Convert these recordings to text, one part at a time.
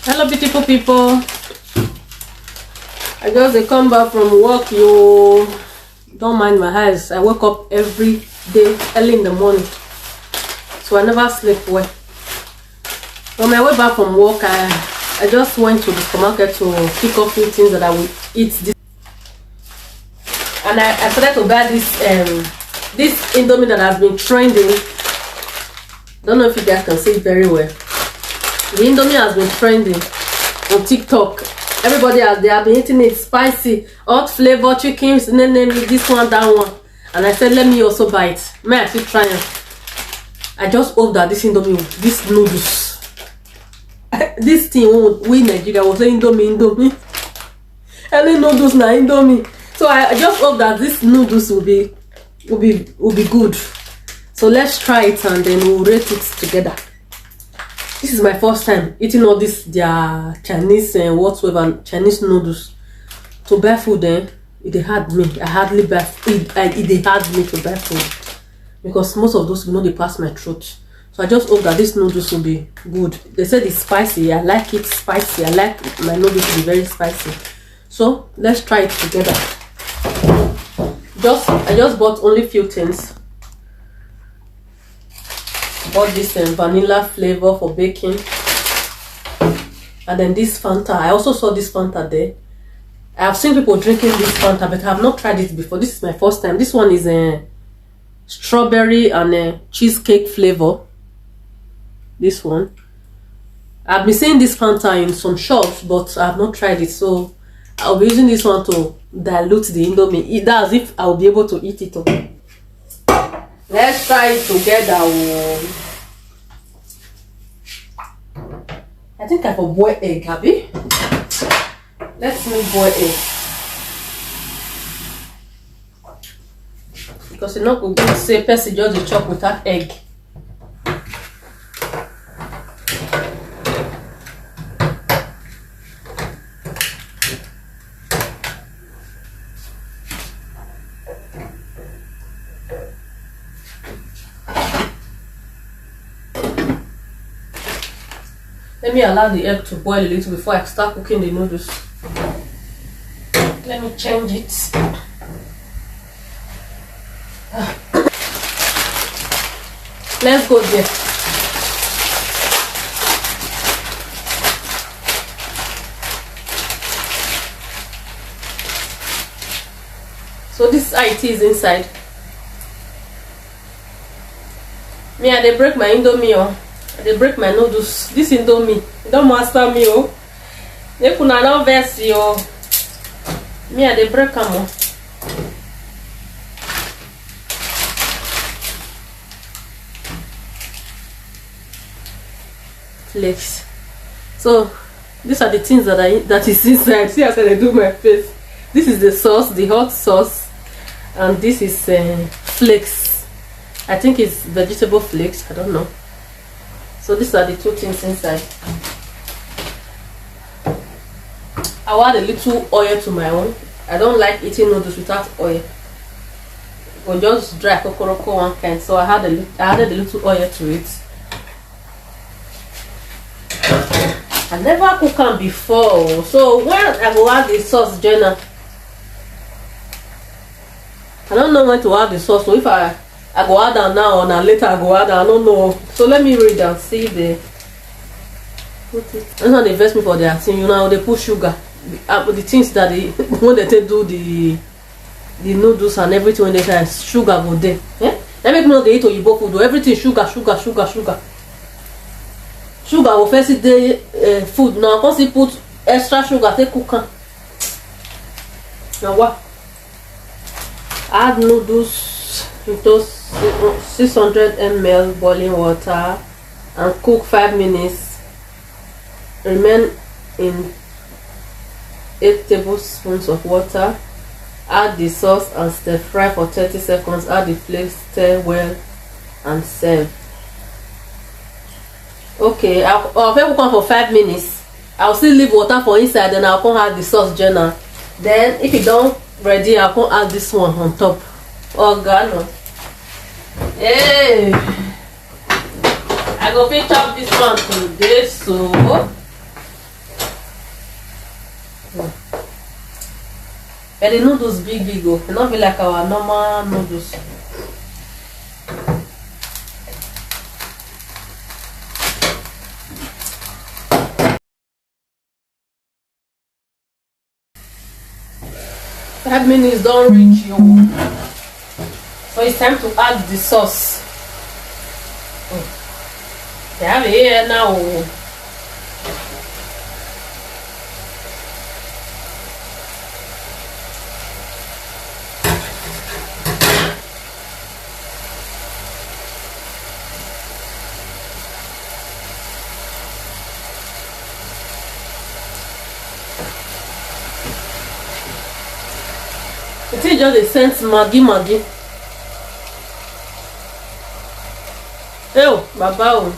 Hello beautiful people. I just come back from work. You don't mind my eyes. I wake up every day early in the morning, so I never sleep well. On my way back from work, I just went to the supermarket to pick up few things that I will eat this. And I started to buy this Indomie that has been trending. Don't know if you guys can see it very well. The Indomie has been trending on TikTok. Everybody they have been eating it, spicy, hot flavor chickens, name it, this one, that one. And I said, let me also buy it. May I still try it? I just hope that this Indomie, this noodles, this thing we Nigeria was saying Indomie. Early noodles na Indomie. So I just hope that this noodles will be good. So let's try it and then we'll rate it together. This is my first time eating all this their Chinese and whatsoever Chinese noodles. To buy food, it had me. I hardly buy it. It had me to buy food because most of those they pass my throat. So I just hope that this noodles will be good. They said it's spicy. I like it spicy. I like my noodles to be very spicy. So let's try it together. I just bought only few things. Bought this vanilla flavor for baking, and then this Fanta. I also saw this Fanta there. I have seen people drinking this Fanta, but I have not tried it before. This is my first time. This one is a strawberry and a cheesecake flavor. This one, I've been seeing this Fanta in some shops, but I have not tried it. So I'll be using this one to dilute the Indomie. That's if I'll be able to eat it all. Let's try it together. I think I will boil egg, Abby. Let's make boil egg. Because it's not good to say person just a chop without egg. Let me allow the egg to boil a little before I start cooking the noodles. Let me change it. Let's go there. So this IT is inside. Me, I break my Indomie. They break my noodles. This Indomie, don't master me, oh. They could not verse you. Me, they break them. Flakes. So these are the things that is inside. See as I do my face. This is the sauce, the hot sauce, and this is flakes. I think it's vegetable flakes. I don't know. So these are the two things inside. I'll add a little oil to my own. I don't like eating noodles without oil. Or just dry kokoroko one kind. So I added a little oil to it. I never cooked them before. So when I go add the sauce, Jenna, I don't know when to add the sauce. So if I go add down now or now later I go add down, I don't know. So let me read and see the. That's not they invest me for their thing. You know they put sugar. The things that they when they do the noodles and everything when they say sugar go there. Yeah? They make me know they eat Oyibo food. Everything sugar. Sugar will first the food. Now once you put extra sugar, they cook. Now what? Add noodles into 600 ml boiling water and cook 5 minutes. Remain in 8 tablespoons of water. Add the sauce and stir fry for 30 seconds. Add the flakes, stir well and serve. Okay, I'll cook on for 5 minutes. I'll still leave water for inside, then I'll come add the sauce journal. Then if it don't ready, I'll come add this one on top. Oh God, no. Hey, I go pick up this one today, so But the noodles big go. It not be like our normal noodles. Five minutes don't reach you. So it's time to add the sauce. They have it here now. It is just a sense Maggi. Oh, Baba.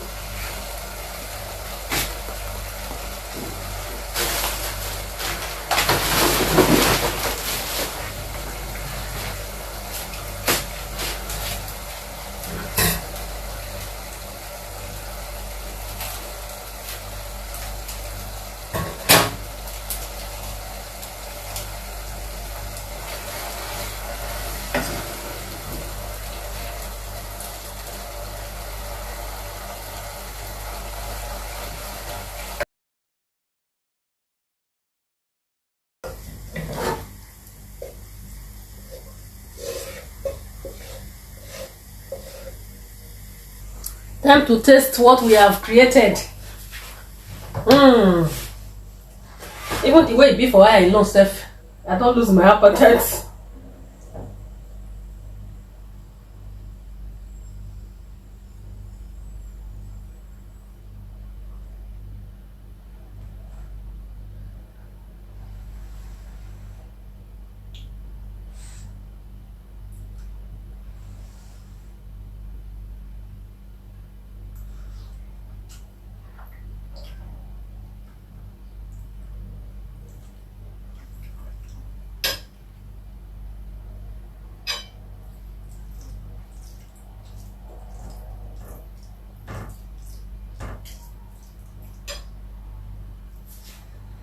Time to taste what we have created. Even the way before I lost stuff, I don't lose my appetite.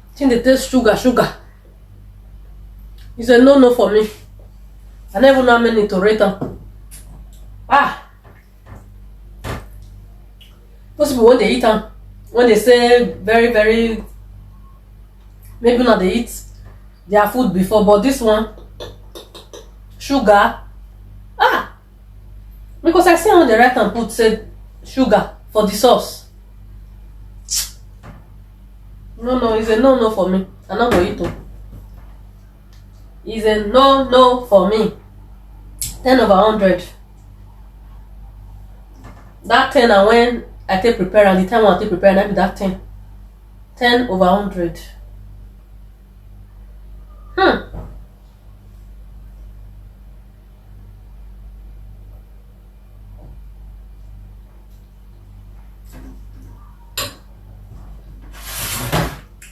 I think they taste sugar. It's a no for me. I never know how many to rate them. Most people when they eat them, when they say very, maybe not they eat their food before, but this one, sugar. Because I see on the right and put said sugar for the sauce. No, it's a no for me. I'm not going to. It's a no for me. 10 over 100. That 10 and when I take prepare and the time when I take prepare and I be that 10. 10 over 100.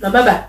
Now bye bye.